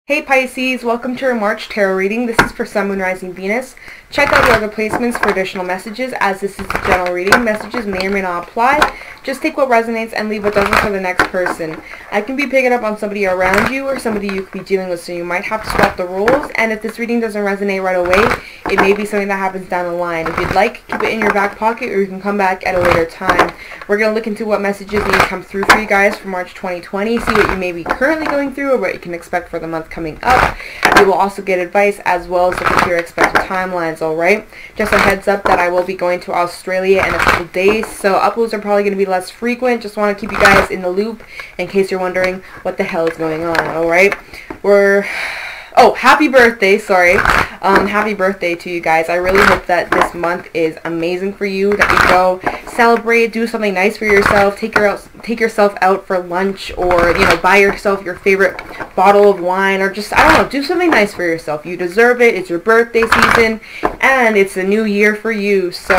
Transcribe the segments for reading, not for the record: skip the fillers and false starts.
Hey Pisces, welcome to your March tarot reading. This is for Sun, Moon, Rising, Venus. Check out the other placements for additional messages, as this is a general reading. Messages may or may not apply. Just take what resonates and leave what doesn't for the next person. I can be picking up on somebody around you or somebody you could be dealing with, so you might have to swap the roles. And if this reading doesn't resonate right away, it may be something that happens down the line. If you'd like, keep it in your back pocket, or you can come back at a later time. We're going to look into what messages need to come through for you guys for March 2020, see what you may be currently going through or what you can expect for the month coming up. You will also get advice as well as look into your expected timelines, alright? Just a heads up that I will be going to Australia in a couple days, so uploads are probably going to be less frequent. Just want to keep you guys in the loop in case you're wondering what the hell is going on, alright? Oh, happy birthday, sorry. Happy birthday to you guys. I really hope that this month is amazing for you, that you go celebrate, do something nice for yourself, take yourself out for lunch, or, you know, buy yourself your favorite bottle of wine, or just, I don't know, do something nice for yourself. You deserve it. It's your birthday season, and it's a new year for you, so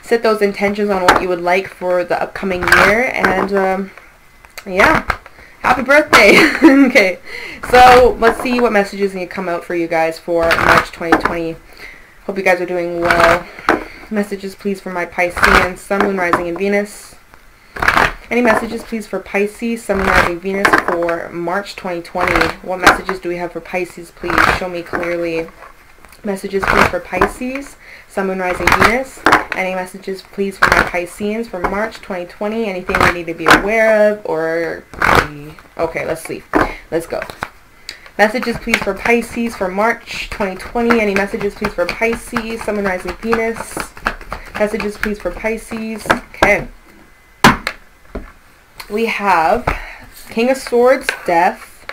set those intentions on what you would like for the upcoming year, and, yeah. Happy birthday! Okay, so let's see what messages need to come out for you guys for March 2020. Hope you guys are doing well. Messages, please, for my Piscean, Sun, Moon, Rising, and Venus. Any messages, please, for Pisces, Sun, Moon, Rising, Venus for March 2020. What messages do we have for Pisces, please? Show me clearly. Messages, please, for Pisces, Sun, Moon, Rising, Venus. Any messages, please, for my Pisceans for March 2020? Anything we need to be aware of, or... Okay, let's see. Let's go. Messages, please, for Pisces for March 2020. Any messages, please, for Pisces, Sun, Moon, Rising, Venus. Messages, please, for Pisces. Okay. We have King of Swords, Death,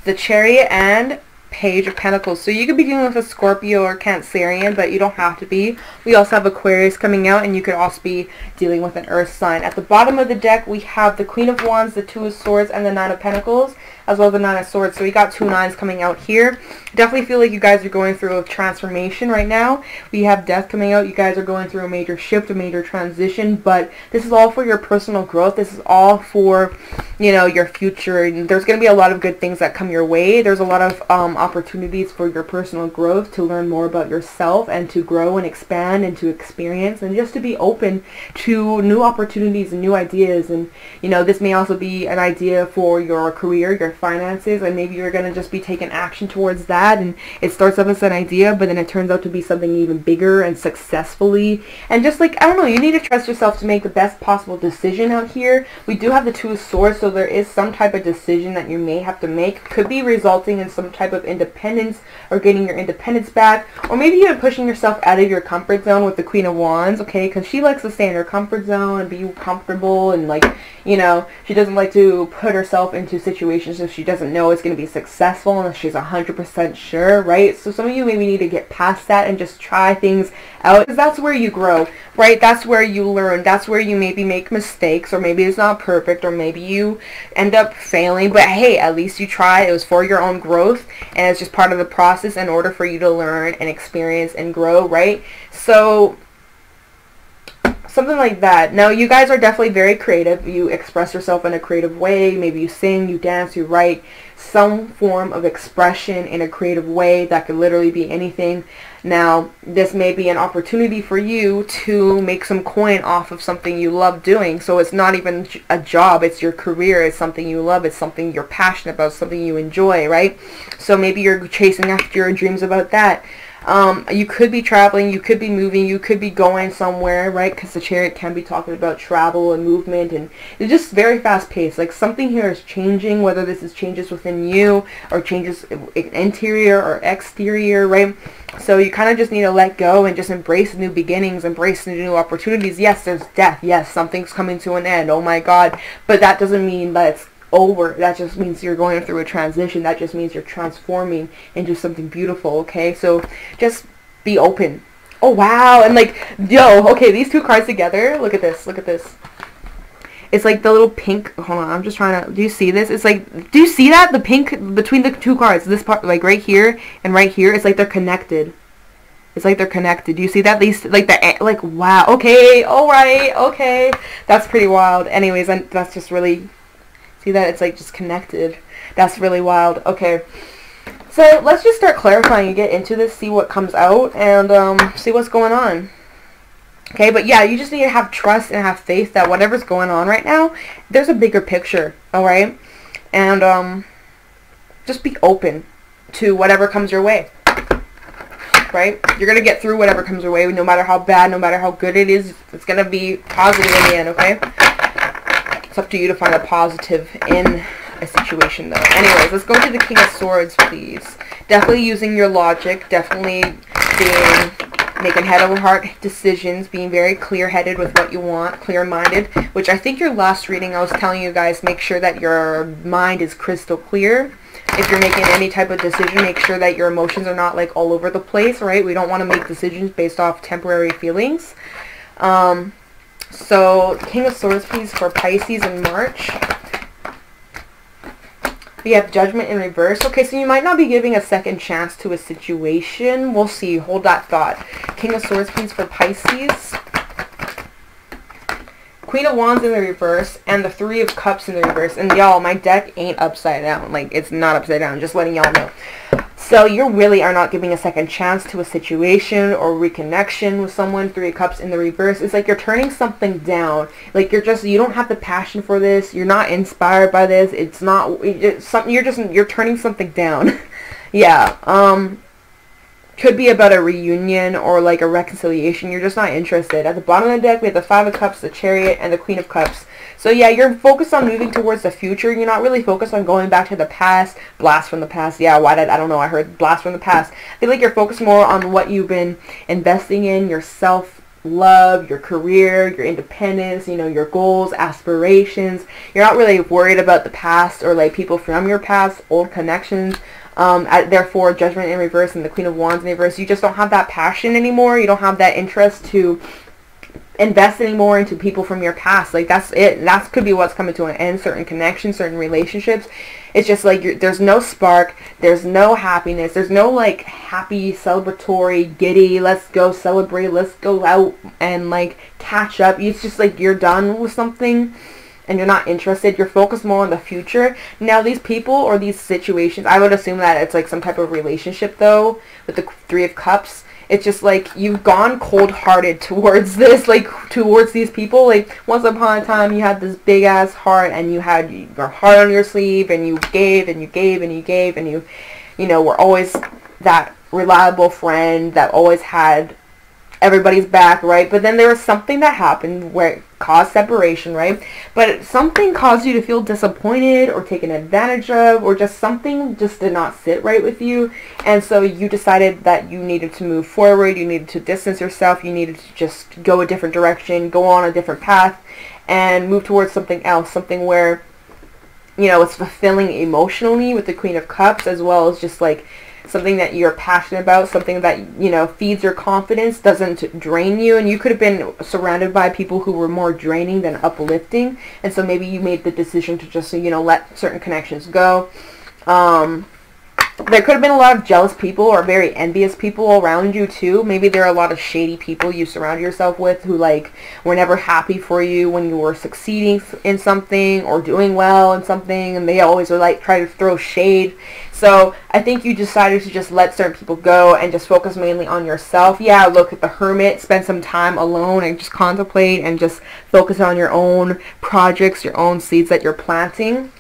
the Chariot, and Page of Pentacles. So you could be dealing with a Scorpio or Cancerian, but you don't have to be. We also have Aquarius coming out, and you could also be dealing with an Earth sign. At the bottom of the deck, we have the Queen of Wands, the Two of Swords, and the Nine of Pentacles, as well as the Nine of Swords. So we got two nines coming out here. Definitely feel like you guys are going through a transformation right now. We have Death coming out. You guys are going through a major shift, a major transition, but this is all for your personal growth. This is all for, you know, your future. And there's going to be a lot of good things that come your way. There's a lot of opportunities for your personal growth, to learn more about yourself and to grow and expand and to experience, and just to be open to new opportunities and new ideas. And, you know, this may also be an idea for your career, your finances, and maybe you're going to just be taking action towards that, and it starts off as an idea, but then it turns out to be something even bigger and successfully. And just, like, I don't know, you need to trust yourself to make the best possible decision out here. We do have the Two of Swords, so there is some type of decision that you may have to make. Could be resulting in some type of independence, or getting your independence back, or maybe even pushing yourself out of your comfort zone with the Queen of Wands, okay, because she likes to stay in her comfort zone and be comfortable, and, like, you know, she doesn't like to put herself into situations if she doesn't know it's going to be successful unless she's 100% sure, right? So some of you maybe need to get past that and just try things out, because that's where you grow, right? That's where you learn. That's where you maybe make mistakes, or maybe it's not perfect, or maybe you end up failing, but hey, at least you tried. It was for your own growth, and it's just part of the process in order for you to learn and experience and grow, right? So something like that. Now, you guys are definitely very creative. You express yourself in a creative way. Maybe you sing, you dance, you write, some form of expression in a creative way. That could literally be anything. Now, this may be an opportunity for you to make some coin off of something you love doing. So it's not even a job, it's your career, it's something you love, it's something you're passionate about, something you enjoy, right? So maybe you're chasing after your dreams about that. You could be traveling, you could be moving, you could be going somewhere, right? Because the Chariot can be talking about travel and movement, and it's just very fast paced. Like, something here is changing, whether this is changes within you or changes interior or exterior, right? So you kind of just need to let go and just embrace new beginnings, embrace new opportunities. Yes, there's death. Yes, something's coming to an end. Oh my God. But that doesn't mean that it's over. That just means you're going through a transition. That just means you're transforming into something beautiful, okay? So just be open. Oh wow. And, like, yo, okay, these two cards together, look at this, look at this. It's like the little pink, hold on, I'm just trying to, do you see this? It's like, do you see that? The pink between the two cards, this part, like right here and right here, it's like they're connected. It's like they're connected. Do you see that? These, like, like, wow, okay, alright, okay. That's pretty wild. Anyways, that's just really See that? It's like just connected. That's really wild. Okay. So let's just start clarifying and get into this, see what comes out, and see what's going on. Okay, but yeah, you just need to have trust and have faith that whatever's going on right now, there's a bigger picture, alright? And just be open to whatever comes your way, right? You're going to get through whatever comes your way, no matter how bad, no matter how good it is, it's going to be positive in the end, okay? It's up to you to find a positive in a situation though. Anyways, let's go to the King of Swords, please. Definitely using your logic, definitely making head over heart decisions, being very clear-headed with what you want, clear-minded, which I think your last reading I was telling you guys, make sure that your mind is crystal clear. If you're making any type of decision, make sure that your emotions are not like all over the place, right? We don't want to make decisions based off temporary feelings. So, King of Swords, please, for Pisces in March. We have Judgment in reverse. Okay, so you might not be giving a second chance to a situation. We'll see. Hold that thought. King of Swords, please, for Pisces. Queen of Wands in the reverse, and the Three of Cups in the reverse. And y'all, my deck ain't upside down. Like, it's not upside down. Just letting y'all know. So you really are not giving a second chance to a situation or reconnection with someone. Three of Cups in the reverse. It's like you're turning something down. Like you don't have the passion for this. You're not inspired by this. It's not, you're turning something down. Yeah. Could be about a reunion or like a reconciliation. You're just not interested. At the bottom of the deck, we have the Five of Cups, the Chariot, and the Queen of Cups. So yeah, you're focused on moving towards the future. You're not really focused on going back to the past. Blast from the past. Yeah, I don't know. I heard blast from the past. I feel like you're focused more on what you've been investing in, your self-love, your career, your independence, you know, your goals, aspirations. You're not really worried about the past or like people from your past, old connections. Therefore, Judgment in reverse and the Queen of Wands in reverse. You just don't have that passion anymore. You don't have that interest to invest anymore into people from your past. Like that's it. That could be what's coming to an end. Certain connections, certain relationships. It's just like there's no spark. There's no happiness. There's no like happy, celebratory, giddy, let's go celebrate, let's go out and like catch up. It's just like you're done with something and you're not interested. You're focused more on the future. Now these people or these situations, I would assume that it's like some type of relationship though with the Three of Cups. It's just like you've gone cold-hearted towards this, like towards these people. Like once upon a time you had this big ass heart and you had your heart on your sleeve and you gave and you gave and you gave and you know, were always that reliable friend that always had everybody's back, right? But then there was something that happened where it caused separation, right? But something caused you to feel disappointed or taken advantage of, or just something just did not sit right with you, and so you decided that you needed to move forward, you needed to distance yourself, you needed to just go a different direction, go on a different path, and move towards something else, something where, you know, it's fulfilling emotionally with the Queen of Cups, as well as just like something that you're passionate about, something that, you know, feeds your confidence, doesn't drain you. And you could have been surrounded by people who were more draining than uplifting, and so maybe you made the decision to just, you know, let certain connections go. There could have been a lot of jealous people or very envious people around you too. Maybe there are a lot of shady people you surround yourself with who like were never happy for you when you were succeeding in something or doing well in something, and they always would like try to throw shade. So I think you decided to just let certain people go and just focus mainly on yourself. Yeah, look at the Hermit, spend some time alone and just contemplate and just focus on your own projects, your own seeds that you're planting.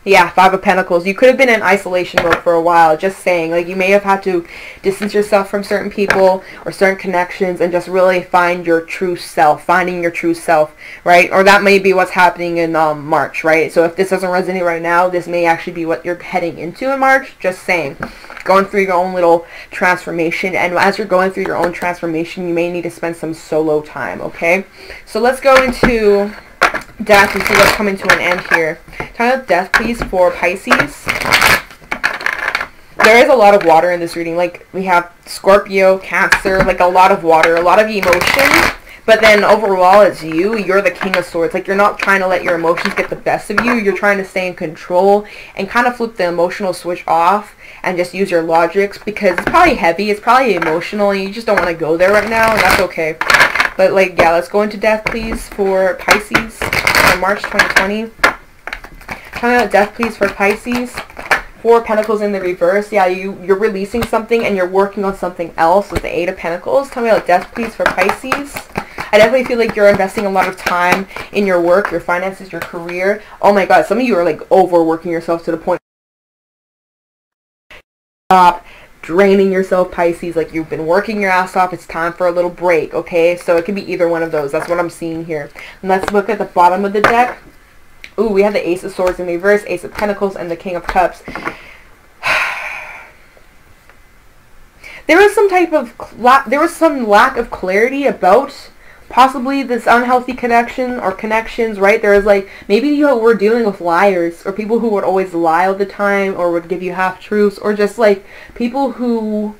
Yeah, Five of Pentacles. You could have been in isolation mode for a while, just saying. Like, you may have had to distance yourself from certain people or certain connections and just really find your true self, finding your true self, right? Or that may be what's happening in March, right? So if this doesn't resonate right now, this may actually be what you're heading into in March. Just saying. Going through your own little transformation. And as you're going through your own transformation, you may need to spend some solo time, okay? So let's go into death and see what's coming to an end here. Talking about death, please, for Pisces. There is a lot of water in this reading. Like, we have Scorpio, Cancer, like a lot of water, a lot of emotion. But then overall, it's you're the King of Swords. Like, you're not trying to let your emotions get the best of you. You're trying to stay in control and kind of flip the emotional switch off and just use your logics, because it's probably heavy, it's probably emotional, and you just don't want to go there right now, and that's okay. But like, yeah, let's go into death, please, for Pisces for March 2020. Tell me about death, please, for Pisces. 4 of Pentacles in the reverse. Yeah, you're releasing something and you're working on something else with the 8 of Pentacles. Tell me about death, please, for Pisces. I definitely feel like you're investing a lot of time in your work, your finances, your career. Oh my god, some of you are like overworking yourself to the point. Stop draining yourself, Pisces. Like, you've been working your ass off. It's time for a little break, okay? So it could be either one of those. That's what I'm seeing here. And let's look at the bottom of the deck. Ooh, we have the Ace of Swords in reverse, Ace of Pentacles, and the King of Cups. There was some lack of clarity about possibly this unhealthy connection or connections, right? There was like, maybe you were dealing with liars or people who would always lie all the time or would give you half-truths, or just like people who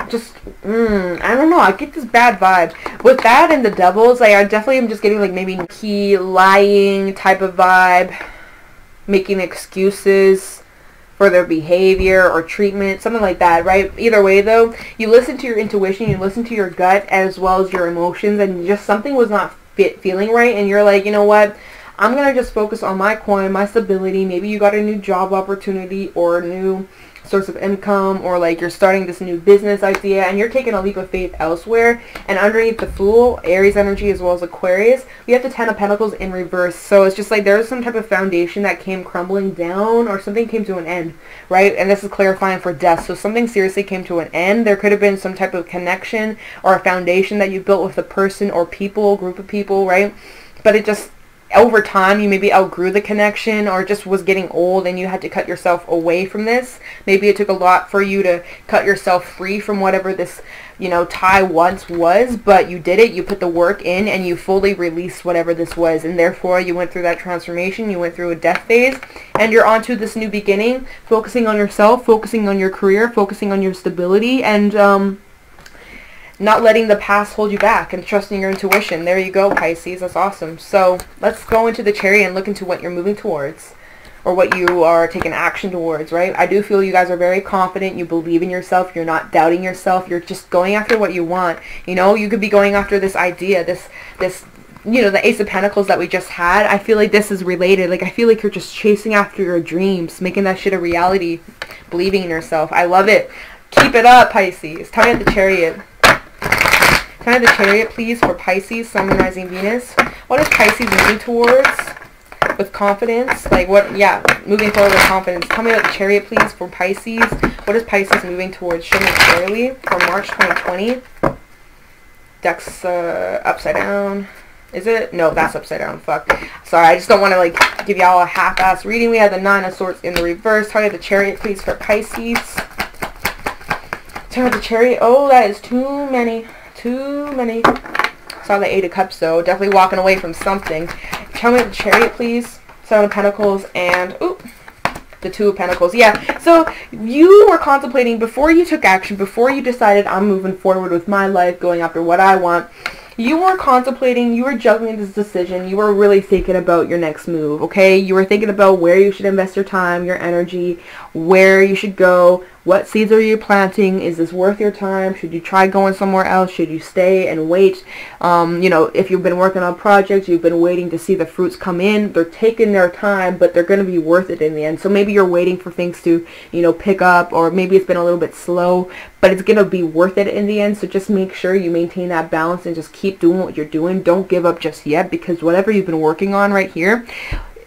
just, I don't know, I get this bad vibe. With that and the Devils, like, I definitely am just getting like maybe key lying type of vibe, making excuses for their behavior or treatment, something like that, right? Either way though, you listen to your intuition, you listen to your gut as well as your emotions, and just something was not feeling right, and you're like, you know what, I'm gonna just focus on my coin, my stability. Maybe you got a new job opportunity or a new source of income, or like you're starting this new business idea and you're taking a leap of faith elsewhere. And underneath the Fool, Aries energy as well as Aquarius, we have the 10 of Pentacles in reverse. So it's just like there's some type of foundation that came crumbling down, or something came to an end, right? And this is clarifying for death. So something seriously came to an end. There could have been some type of connection or a foundation that you built with a person or people, group of people, right? But it just, over time, you maybe outgrew the connection, or just was getting old and you had to cut yourself away from this. Maybe it took a lot for you to cut yourself free from whatever this, you know, tie once was, but you did it. You put the work in and you fully released whatever this was, and therefore you went through that transformation. You went through a death phase, and you're onto this new beginning, focusing on yourself, focusing on your career, focusing on your stability, and not letting the past hold you back, and trusting your intuition. There you go, Pisces. That's awesome. So let's go into the Chariot and look into what you're moving towards, or what you are taking action towards, right? I do feel you guys are very confident. You believe in yourself. You're not doubting yourself. You're just going after what you want. You know, you could be going after this idea, this you know, the Ace of Pentacles that we just had. I feel like this is related. Like, I feel like you're just chasing after your dreams, making that shit a reality, believing in yourself. I love it. Keep it up, Pisces. Tell me about the Chariot. Tell me the Chariot, please, for Pisces, Sun, Moon, Rising, Venus. What is Pisces moving towards with confidence? Like, what, yeah, moving forward with confidence. Tell me about the Chariot, please, for Pisces. What is Pisces moving towards? Show me clearly for March 2020. Deck's upside down. Is it? No, that's upside down. Fuck. Sorry, I just don't want to, like, give y'all a half-ass reading. We have the 9 of Swords in the reverse. Tell me the Chariot, please, for Pisces. Tell me the Chariot. Oh, that is too many. Too many. Saw the 8 of Cups, though. Definitely walking away from something. Tell me the Chariot, please. 7 of Pentacles and, ooh, the 2 of Pentacles. Yeah, so you were contemplating before you took action, before you decided I'm moving forward with my life, going after what I want. You were contemplating, you were juggling this decision, you were really thinking about your next move, okay? You were thinking about where you should invest your time, your energy, where you should go, what seeds are you planting, is this worth your time, should you try going somewhere else, should you stay and wait? You know, if you've been working on projects, you've been waiting to see the fruits come in, they're taking their time, but they're going to be worth it in the end. So maybe you're waiting for things to, you know, pick up, or maybe it's been a little bit slow, but it's going to be worth it in the end. So just make sure you maintain that balance and just keep doing what you're doing. Don't give up just yet, because whatever you've been working on right here,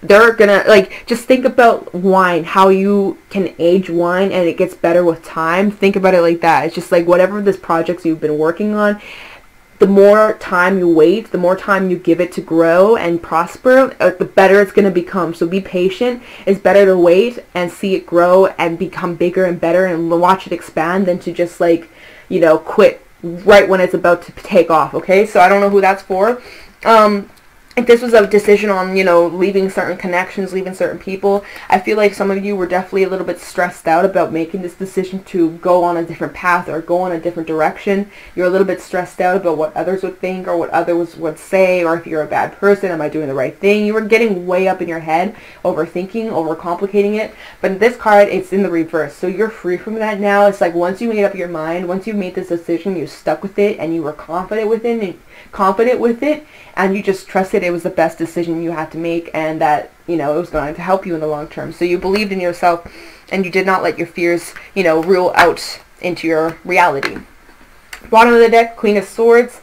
they're gonna, like, just think about wine, how you can age wine and it gets better with time. Think about it like that. It's just like whatever this projects you've been working on, the more time you wait, the more time you give it to grow and prosper, the better it's going to become. So be patient. It's better to wait and see it grow and become bigger and better and watch it expand than to just, like, you know, quit right when it's about to take off, okay? So I don't know who that's for. If this was a decision on, you know, leaving certain connections, leaving certain people, I feel like some of you were definitely a little bit stressed out about making this decision to go on a different path or go in a different direction. You're a little bit stressed out about what others would think or what others would say, or if you're a bad person, am I doing the right thing? You were getting way up in your head, overthinking, overcomplicating it. But in this card, it's in the reverse. So you're free from that now. It's like once you made up your mind, once you made this decision, you stuck with it and you were confident within it, confident with it, and you just trusted it was the best decision you had to make, and that, you know, it was going to help you in the long term. So you believed in yourself, and you did not let your fears, you know, rule out into your reality. Bottom of the deck, Queen of Swords,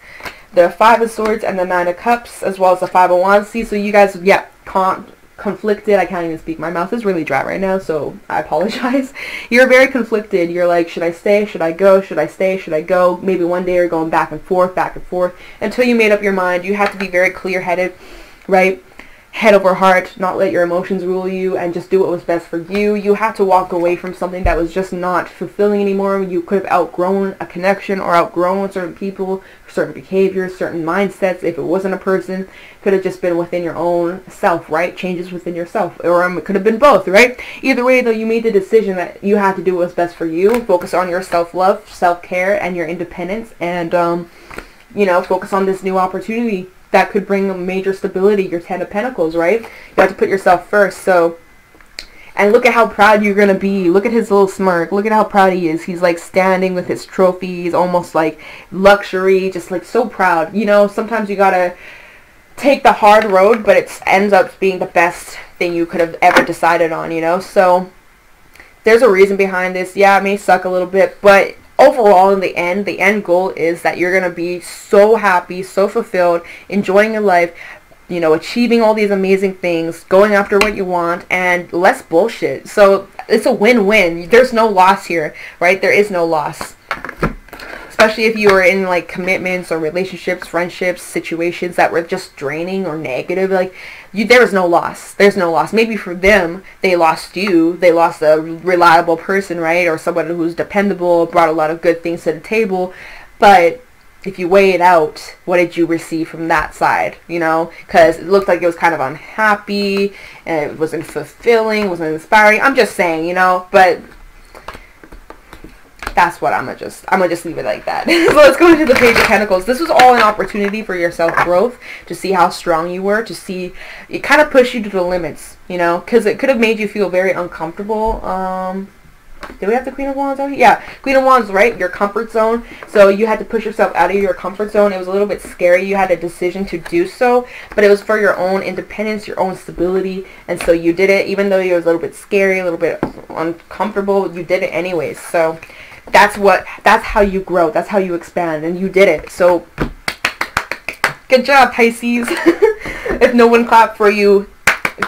the Five of Swords, and the Nine of Cups, as well as the Five of Wands. See, so you guys, yeah, conflicted. I can't even speak. My mouth is really dry right now, so I apologize. You're very conflicted. You're like, should I stay? Should I go? Should I stay? Should I go? Maybe one day you're going back and forth, until you made up your mind. You have to be very clear-headed, right? Head over heart, not let your emotions rule you, and just do what was best for you. You have to walk away from something that was just not fulfilling anymore. You could have outgrown a connection or outgrown certain people, certain behaviors, certain mindsets. If it wasn't a person, it could have just been within your own self, right? Changes within yourself, or it could have been both, right? Either way, though, you made the decision that you had to do what was best for you. Focus on your self-love, self-care, and your independence, and you know, focus on this new opportunity that could bring a major stability, your Ten of Pentacles, right? You have to put yourself first. So, and look at how proud you're going to be. Look at his little smirk. Look at how proud he is. He's like standing with his trophies, almost like luxury, just like so proud. You know, sometimes you got to take the hard road, but it ends up being the best thing you could have ever decided on, you know? So, there's a reason behind this. Yeah, it may suck a little bit, but overall, in the end goal is that you're going to be so happy, so fulfilled, enjoying your life, you know, achieving all these amazing things, going after what you want, and less bullshit. So it's a win-win. There's no loss here, right? There is no loss. Especially if you were in like commitments or relationships, friendships, situations that were just draining or negative, like there was no loss. There's no loss. Maybe for them, they lost you. They lost a reliable person, right? Or someone who's dependable, brought a lot of good things to the table. But if you weigh it out, what did you receive from that side? You know, because it looked like it was kind of unhappy, and it wasn't fulfilling, wasn't inspiring. I'm just saying, you know, but that's what I'm gonna just leave it like that. So let's go into the Page of Pentacles. This was all an opportunity for your self-growth, to see how strong you were, to see, it kind of pushed you to the limits, you know, because it could have made you feel very uncomfortable. Did we have the Queen of Wands out here? Yeah, Queen of Wands, right? Your comfort zone. So you had to push yourself out of your comfort zone. It was a little bit scary. You had a decision to do so, but it was for your own independence, your own stability, and so you did it, even though it was a little bit scary, a little bit uncomfortable. You did it anyways. So that's how you grow. That's how you expand, and you did it. So good job, Pisces. If no one clapped for you,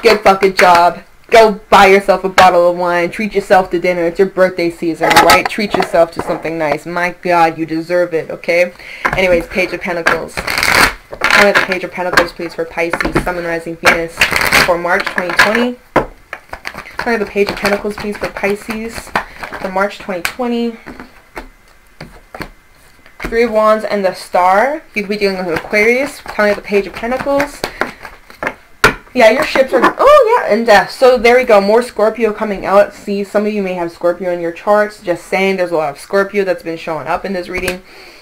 good fucking job. Go buy yourself a bottle of wine. Treat yourself to dinner. It's your birthday season, right? Treat yourself to something nice. My God, you deserve it, okay? Anyways, Page of Pentacles. Tell me the Page of Pentacles, please, for Pisces, Sun, Rising, Venus, for March 2020. Tell me the Page of Pentacles, please, for Pisces, for March 2020. Three of Wands and the Star. You could be dealing with Aquarius. Tell me the Page of Pentacles. Yeah, your ships are, oh yeah, and death. So there we go, more Scorpio coming out. See, some of you may have Scorpio in your charts. Just saying, there's a lot of Scorpio that's been showing up in this reading.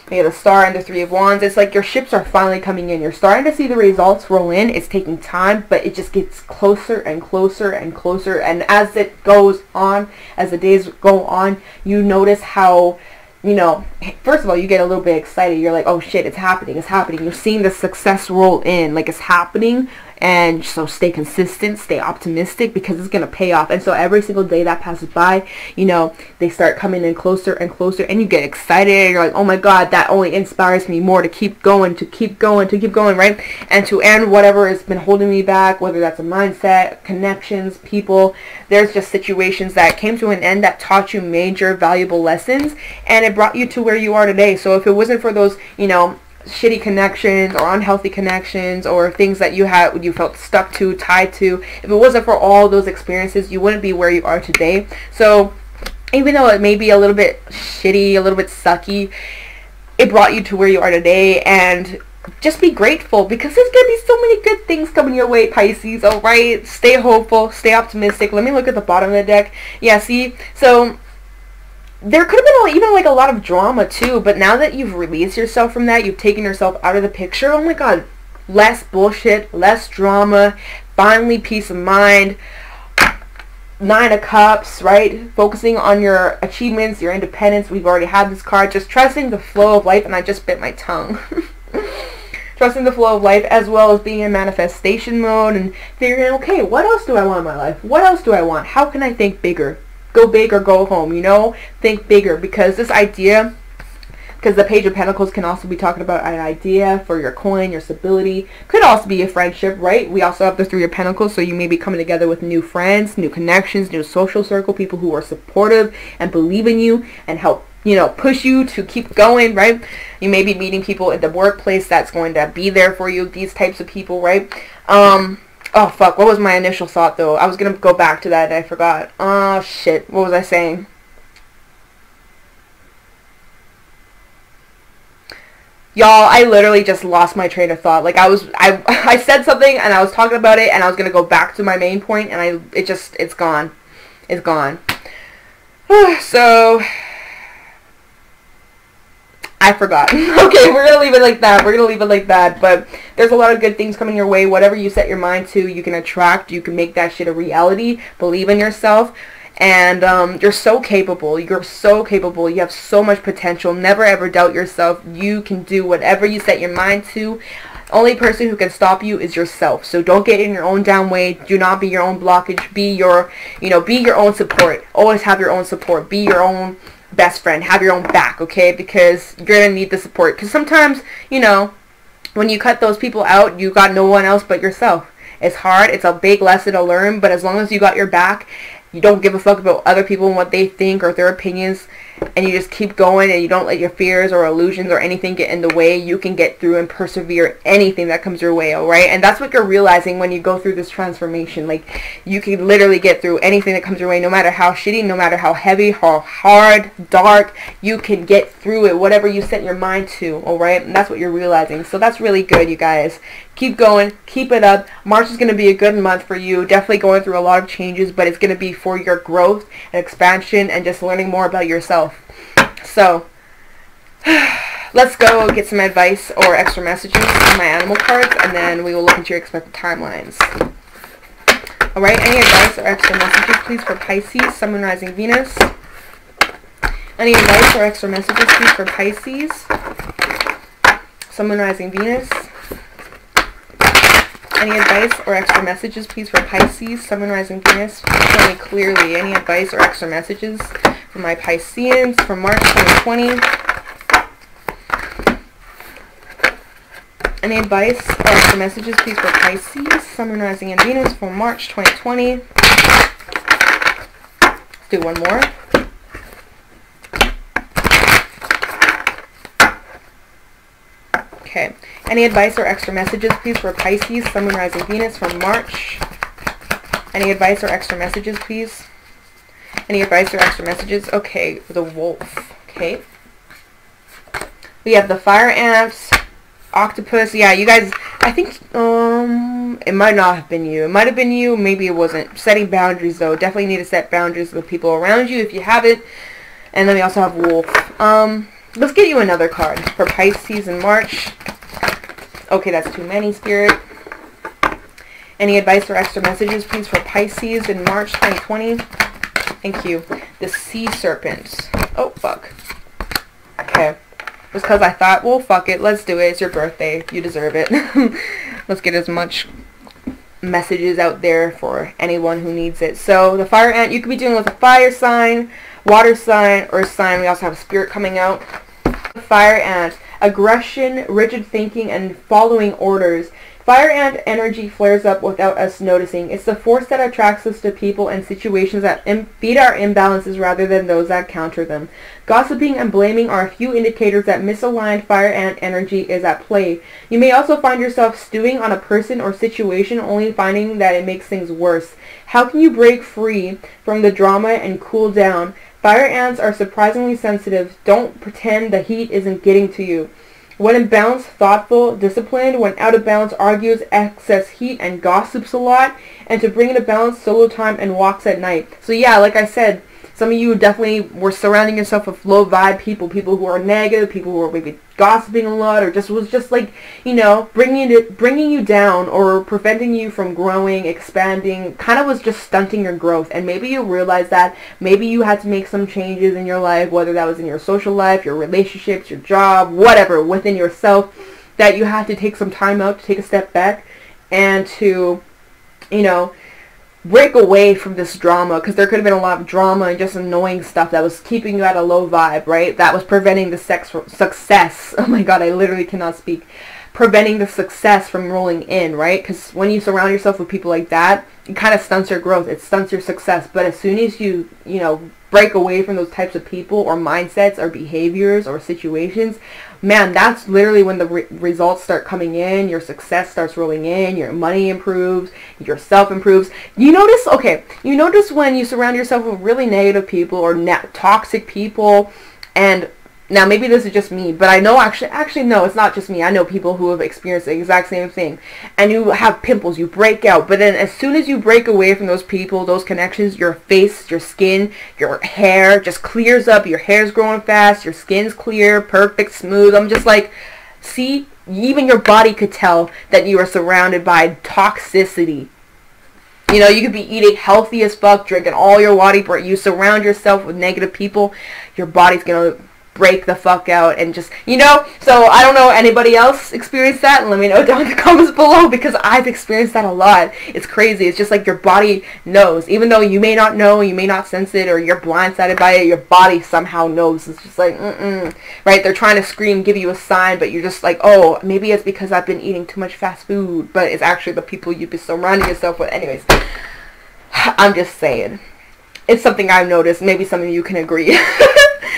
You have the Star and the Three of Wands. It's like your ships are finally coming in. You're starting to see the results roll in. It's taking time, but it just gets closer and closer and closer. And as it goes on, as the days go on, you notice how, you know, first of all, you get a little bit excited. You're like, oh shit, it's happening, it's happening. You're seeing the success roll in, like it's happening. And so stay consistent, stay optimistic, because it's going to pay off. And so every single day that passes by, you know, they start coming in closer and closer, and you get excited. You're like, oh my God, that only inspires me more to keep going, right? And to end whatever has been holding me back, whether that's a mindset, connections, people. There's just situations that came to an end that taught you major valuable lessons, and it brought you to where you are today. So if it wasn't for those, you know, shitty connections or unhealthy connections or things that you felt stuck to, tied to, if it wasn't for all those experiences, you wouldn't be where you are today. So even though it may be a little bit shitty, a little bit sucky, it brought you to where you are today. And just be grateful, because there's gonna be so many good things coming your way, Pisces. All right, stay hopeful, stay optimistic. Let me look at the bottom of the deck. Yeah, see, so there could have been even like a lot of drama too, but now that you've released yourself from that, you've taken yourself out of the picture, oh my God, less bullshit, less drama, finally peace of mind. Nine of Cups, right? Focusing on your achievements, your independence. We've already had this card. Just trusting the flow of life, and I just bit my tongue. trusting the flow of life, as well as being in manifestation mode and figuring, okay, what else do I want in my life? What else do I want? How can I think bigger? Go big or go home, you know? Think bigger, because this idea, because the Page of Pentacles can also be talking about an idea for your coin, your stability. Could also be a friendship, right? We also have the Three of Pentacles, so you may be coming together with new friends, new connections, new social circle, people who are supportive and believe in you and help, you know, push you to keep going, right? You may be meeting people at the workplace that's going to be there for you, these types of people, right? Oh, fuck. What was my initial thought, though? I was going to go back to that and I forgot. Oh, shit. What was I saying? Y'all, I literally just lost my train of thought. Like, I said something and I was talking about it and I was going to go back to my main point and it's gone. It's gone. So, I forgot. Okay, we're going to leave it like that. We're going to leave it like that. But there's a lot of good things coming your way. Whatever you set your mind to, you can attract. You can make that shit a reality. Believe in yourself. And you're so capable. You're so capable. You have so much potential. Never ever doubt yourself. You can do whatever you set your mind to. Only person who can stop you is yourself. So don't get in your own damn way. Do not be your own blockage. Be your, be your own support. Always have your own support. Be your own best friend. Have your own back, okay? Because you're going to need the support. Because sometimes, when you cut those people out, you got no one else but yourself. It's hard. It's a big lesson to learn. But as long as you got your back, you don't give a fuck about other people and what they think or their opinions, and you just keep going and you don't let your fears or illusions or anything get in the way, you can get through and persevere anything that comes your way, alright? And that's what you're realizing when you go through this transformation. Like, you can literally get through anything that comes your way, no matter how shitty, no matter how heavy, how hard, dark, you can get through it, whatever you set your mind to, alright? And that's what you're realizing. So that's really good, you guys. Keep going. Keep it up. March is going to be a good month for you. Definitely going through a lot of changes, but it's going to be for your growth and expansion and just learning more about yourself. So, let's go get some advice or extra messages from my animal cards, and then we will look into your expected timelines. Alright, any advice or extra messages, please, for Pisces, Sun, Moon, Rising, Venus? Any advice or extra messages, please, for Pisces, Sun, Moon, Rising, Venus? Any advice or extra messages, please, for Pisces, Sun, Moon, Rising, Venus? Tell me clearly. Any advice or extra messages for my Pisceans for March 2020? Any advice or extra messages, please, for Pisces, Sun, Moon, Rising, and Venus for March 2020? Let's do one more. Okay. Any advice or extra messages, please, for Pisces, Sun, Moon, Rising, Venus for March? Any advice or extra messages, please? Any advice or extra messages? Okay, the wolf. Okay. We have the fire ants, octopus. Yeah, you guys, I think, it might not have been you. It might have been you. Maybe it wasn't. Setting boundaries, though. Definitely need to set boundaries with people around you if you haven't. And then we also have wolf. Let's get you another card for Pisces in March. Okay, that's too many, Spirit. Any advice or extra messages, please, for Pisces in March 2020? Thank you. The sea serpent. Oh, fuck. Okay. Just because I thought, well, fuck it. Let's do it. It's your birthday. You deserve it. Let's get as much messages out there for anyone who needs it. So, the fire ant, you could be dealing with a fire sign, water sign, earth sign. We also have spirit coming out. The fire ant. Aggression, rigid thinking, and following orders. Fire ant energy flares up without us noticing. It's the force that attracts us to people and situations that feed our imbalances rather than those that counter them. Gossiping and blaming are a few indicators that misaligned fire ant energy is at play. You may also find yourself stewing on a person or situation, only finding that it makes things worse. How can you break free from the drama and cool down? Fire ants are surprisingly sensitive. Don't pretend the heat isn't getting to you. When in balance, thoughtful, disciplined. When out of balance, argues, excess heat, and gossips a lot. And to bring into balance, solo time and walks at night. So yeah, like I said, some of you definitely were surrounding yourself with low vibe people, people who are negative, people who are maybe gossiping a lot, or just was just like, bringing you down or preventing you from growing, expanding, kind of was just stunting your growth. And maybe you realized that. Maybe you had to make some changes in your life, whether that was in your social life, your relationships, your job, whatever, within yourself. that you have to take some time out to take a step back and to, you know, break away from this drama, because there could have been a lot of drama and just annoying stuff that was keeping you at a low vibe, right? That was preventing the success. Oh my god, I literally cannot speak. Preventing the success from rolling in, right? Because when you surround yourself with people like that, it kind of stunts your growth. It stunts your success. But as soon as you know, break away from those types of people or mindsets or behaviors or situations, man, that's literally when the results start coming in. Your success starts rolling in. Your money improves. Your self improves. You notice, okay, you notice when you surround yourself with really negative people or toxic people, and now, maybe this is just me, but I know actually no, it's not just me. I know people who have experienced the exact same thing. And you have pimples, you break out. But then as soon as you break away from those people, those connections, your face, your skin, your hair just clears up. Your hair's growing fast. Your skin's clear, perfect, smooth. I'm just like, see, even your body could tell that you are surrounded by toxicity. You know, you could be eating healthy as fuck, drinking all your water, but you surround yourself with negative people, your body's going to break the fuck out and just, you know. So I don't know, anybody else experience that? Let me know down in the comments below, because I've experienced that a lot. It's crazy. It's just like your body knows, even though you may not know, you may not sense it, or you're blindsided by it, your body somehow knows. It's just like right? They're trying to scream, give you a sign, but you're just like, oh, maybe it's because I've been eating too much fast food, but it's actually the people you've been surrounding yourself with. Anyways, I'm just saying, it's something I've noticed. Maybe some of you can agree.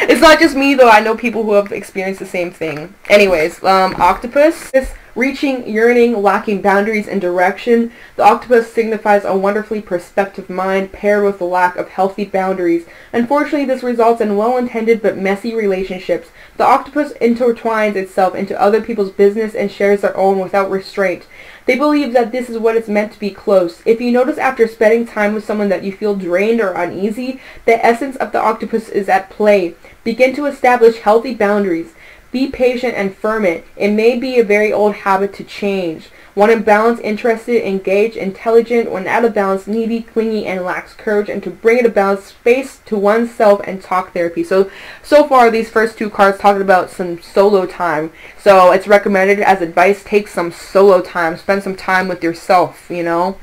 It's not just me, though. I know people who have experienced the same thing. Anyways, octopus. This reaching, yearning, lacking boundaries and direction. The octopus signifies a wonderfully perceptive mind paired with the lack of healthy boundaries. Unfortunately, this results in well-intended but messy relationships. The octopus intertwines itself into other people's business and shares their own without restraint. They believe that this is what it's meant to be close. If you notice after spending time with someone that you feel drained or uneasy, the essence of the octopus is at play. Begin to establish healthy boundaries. Be patient and firm it. It may be a very old habit to change. One in balance, interested, engaged, intelligent. When out of balance, needy, clingy, and lacks courage. And to bring it a balance, space to oneself and talk therapy. So far, these first two cards talking about some solo time. So it's recommended as advice. Take some solo time. Spend some time with yourself, you know.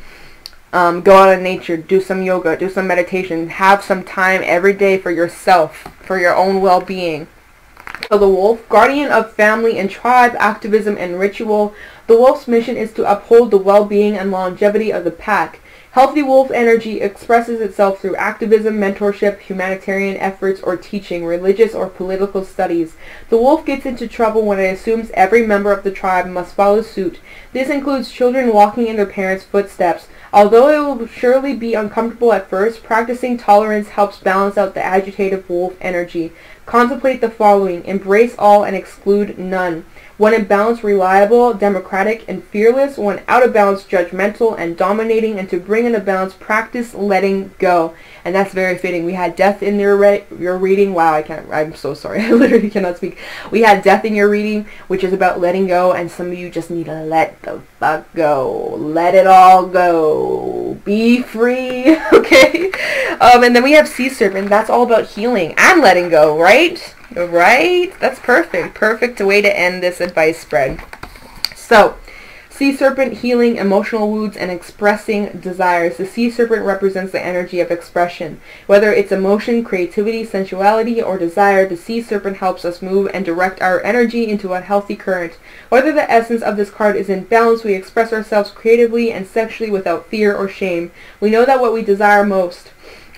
Go out in nature. Do some yoga. Do some meditation. Have some time every day for yourself. For your own well-being. So the wolf, guardian of family and tribe, activism and ritual. The wolf's mission is to uphold the well-being and longevity of the pack. Healthy wolf energy expresses itself through activism, mentorship, humanitarian efforts, or teaching, religious or political studies. The wolf gets into trouble when it assumes every member of the tribe must follow suit. This includes children walking in their parents' footsteps. Although it will surely be uncomfortable at first, practicing tolerance helps balance out the agitative wolf energy. Contemplate the following. Embrace all and exclude none. When in balance, reliable, democratic, and fearless. When out of balance, judgmental and dominating. And to bring into balance, practice letting go. And that's very fitting. We had death in your reading. Wow, I'm so sorry. I literally cannot speak. We had death in your reading, which is about letting go. And some of you just need to let the fuck go. Let it all go. Be free. Okay? And then we have sea serpent. That's all about healing and letting go, right? Right? That's perfect. Perfect way to end this advice spread. So, sea serpent, healing emotional wounds and expressing desires. The sea serpent represents the energy of expression. Whether it's emotion, creativity, sensuality, or desire, the sea serpent helps us move and direct our energy into a healthy current. Whether the essence of this card is in balance, we express ourselves creatively and sexually without fear or shame. We know that what we desire most.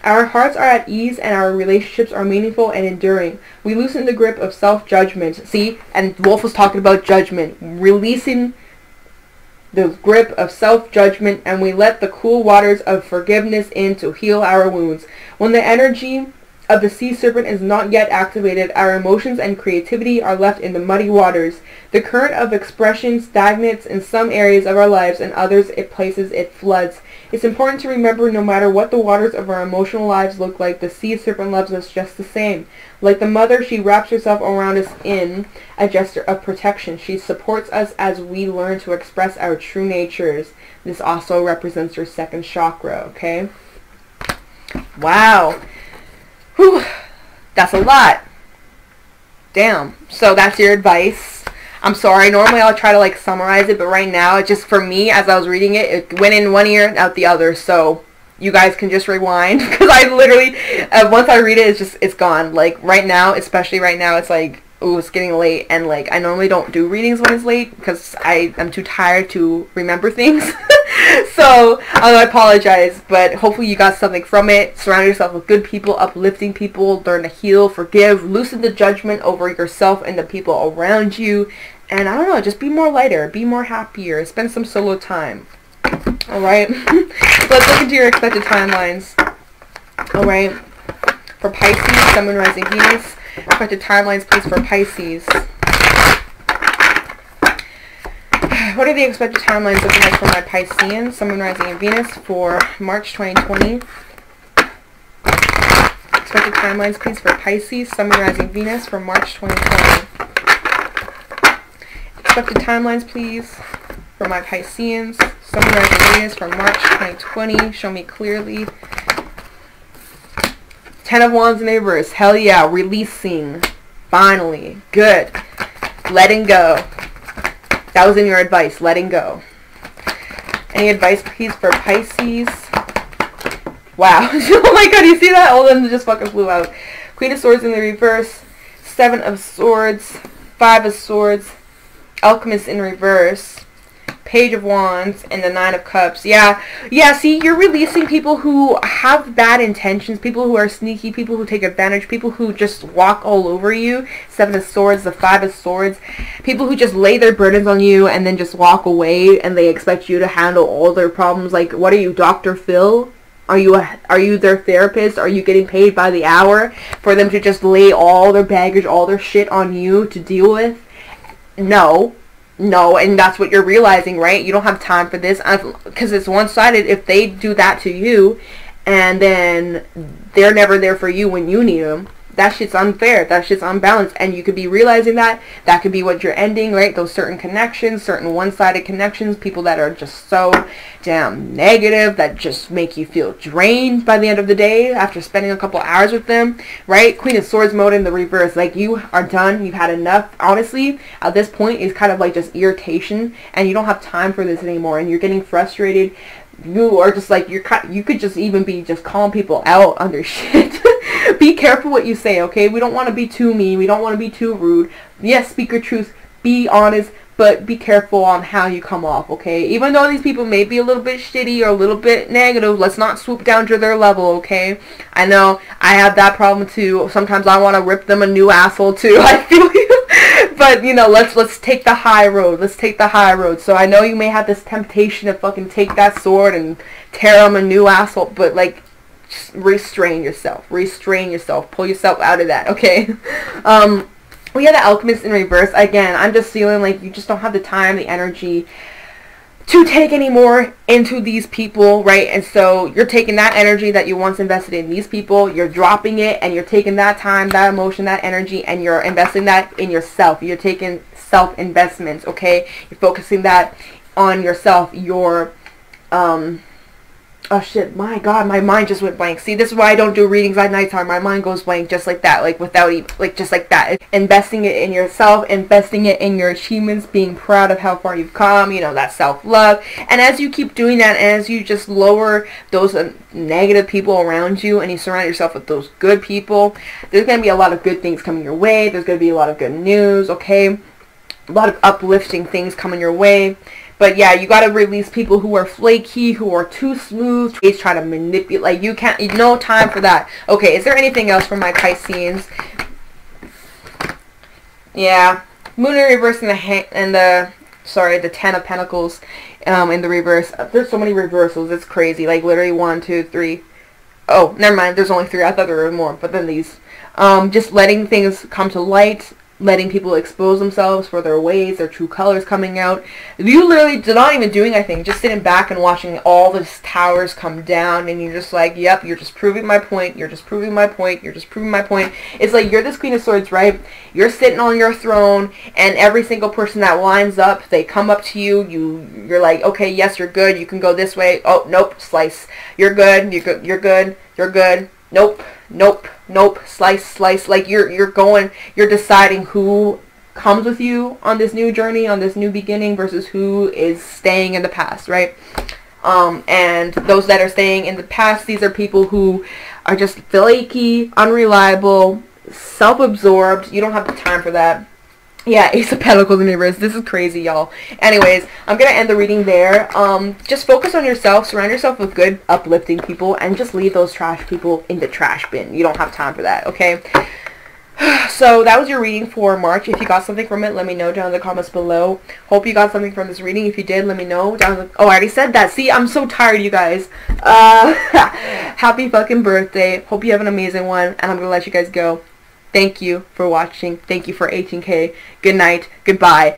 Our hearts are at ease and our relationships are meaningful and enduring. We loosen the grip of self-judgment. See, and Wolf was talking about judgment. Releasing the grip of self-judgment, and we let the cool waters of forgiveness in to heal our wounds. When the energy of the sea serpent is not yet activated, our emotions and creativity are left in the muddy waters. The current of expression stagnates in some areas of our lives, and others it floods. It's important to remember, no matter what the waters of our emotional lives look like, the sea serpent loves us just the same. Like the mother, she wraps herself around us in a gesture of protection. She supports us as we learn to express our true natures. This also represents your second chakra, okay? Wow. Whew. That's a lot. Damn. So that's your advice. I'm sorry. Normally I'll try to like summarize it, but right now, it just, for me, as I was reading it, it went in one ear and out the other. So you guys can just rewind, because I literally, once I read it, it's gone. Like right now, especially right now, it's like, ooh, it's getting late, and like I normally don't do readings when it's late because I'm too tired to remember things. So I apologize, but hopefully you got something from it. Surround yourself with good people, uplifting people, learn to heal, forgive, loosen the judgment over yourself and the people around you, and I don't know, just be more lighter, be more happier, spend some solo time. Alright, let's look into your expected timelines. Alright, for Pisces, Sun, Moon, Rising, Venus. Expected timelines, please, for Pisces. What are the expected timelines looking like for my Pisceans, Sun, Moon, Rising, and Venus for March 2020? Expected timelines, please, for Pisces, Sun, Moon, Rising, Venus for March 2020. Expected timelines, please, for my Pisceans, Sun, Moon, Rising, Venus for March 2020. Show me clearly. 10 of Wands in reverse. Hell yeah. Releasing. Finally. Good. Letting go. That was in your advice. Letting go. Any advice, please, for Pisces? Wow. Oh my god, you see that? All of them just fucking flew out. Queen of Swords in the reverse. 7 of Swords. 5 of Swords. Alchemist in reverse. Page of Wands, and the 9 of Cups. Yeah, see, you're releasing people who have bad intentions, people who are sneaky, people who take advantage, people who just walk all over you. 7 of Swords, the 5 of Swords. People who just lay their burdens on you and then just walk away, and they expect you to handle all their problems. Like, what are you, Dr. Phil? Are you their therapist? Are you getting paid by the hour for them to just lay all their baggage, all their shit on you to deal with? No, and that's what you're realizing, right? You don't have time for this, because it's one-sided. If they do that to you, and then they're never there for you when you need them, that shit's unfair. That shit's unbalanced, and you could be realizing that. That could be what you're ending, right? Those certain connections, certain one-sided connections, people that are just so damn negative, that just make you feel drained by the end of the day after spending a couple hours with them, right? Queen of Swords mode in the reverse. Like, you are done. You've had enough. Honestly, at this point, it's kind of like just irritation, and you don't have time for this anymore, and you're getting frustrated. You are just like, you could just even be just calling people out on their shit. Be careful what you say, okay? We don't want to be too mean. We don't want to be too rude. Yes, speak your truth. Be honest, but be careful on how you come off, okay? Even though these people may be a little bit shitty or a little bit negative, let's not swoop down to their level, okay? I know I have that problem too. Sometimes I want to rip them a new asshole too. I feel you. But, you know, let's take the high road. Let's take the high road. So I know you may have this temptation to fucking take that sword and tear them a new asshole, but, like, just restrain yourself. Restrain yourself. Pull yourself out of that, okay? We have the Alchemist in reverse. Again, I'm just feeling like you just don't have the time, the energy to take any more into these people, right? And so you're taking that energy that you once invested in these people, you're dropping it, and you're taking that time, that emotion, that energy, and you're investing that in yourself. You're taking self-investments, okay? You're focusing that on yourself. You're, oh shit, my god, my mind just went blank. See, this is why I don't do readings at nighttime. My mind goes blank just like that, like without even, like just like that. Investing it in yourself, investing it in your achievements, being proud of how far you've come, you know, that self-love. And as you keep doing that, and as you just lower those negative people around you, and you surround yourself with those good people, there's going to be a lot of good things coming your way. There's going to be a lot of good news, okay? A lot of uplifting things coming your way. But yeah, you gotta release people who are flaky, who are too smooth, always trying to manipulate. Like, you can't, no time for that. Okay, is there anything else for my Pisceans? Yeah, Moon in reverse and the 10 of Pentacles in the reverse. There's so many reversals, it's crazy. Like, literally 1, 2, 3. Oh, never mind, there's only 3. I thought there were more, but then these. Just letting things come to light. Letting people expose themselves for their ways, their true colors coming out. You literally did not even doing anything, just sitting back and watching all the towers come down, and you're just like, yep, you're just proving my point, you're just proving my point, you're just proving my point. It's like, you're this Queen of Swords, right? You're sitting on your throne, and every single person that lines up, they come up to you, you're like, okay, yes, you're good, you can go this way. Oh, nope, slice. You're good, you're good, you're good, you're good. Nope, nope, nope, slice, slice. Like, you're deciding who comes with you on this new journey, on this new beginning, versus who is staying in the past, right? And those that are staying in the past, these are people who are just flaky, unreliable, self-absorbed. You don't have the time for that. Yeah, Ace of Pentacles in reverse. This is crazy, y'all. Anyways, I'm going to end the reading there. Just focus on yourself. Surround yourself with good, uplifting people. And just leave those trash people in the trash bin. You don't have time for that, okay? So, that was your reading for March. If you got something from it, let me know down in the comments below. Hope you got something from this reading. If you did, let me know down in the... Oh, I already said that. See, I'm so tired, you guys. Happy fucking birthday. Hope you have an amazing one. And I'm going to let you guys go. Thank you for watching. Thank you for 18K. Good night. Goodbye.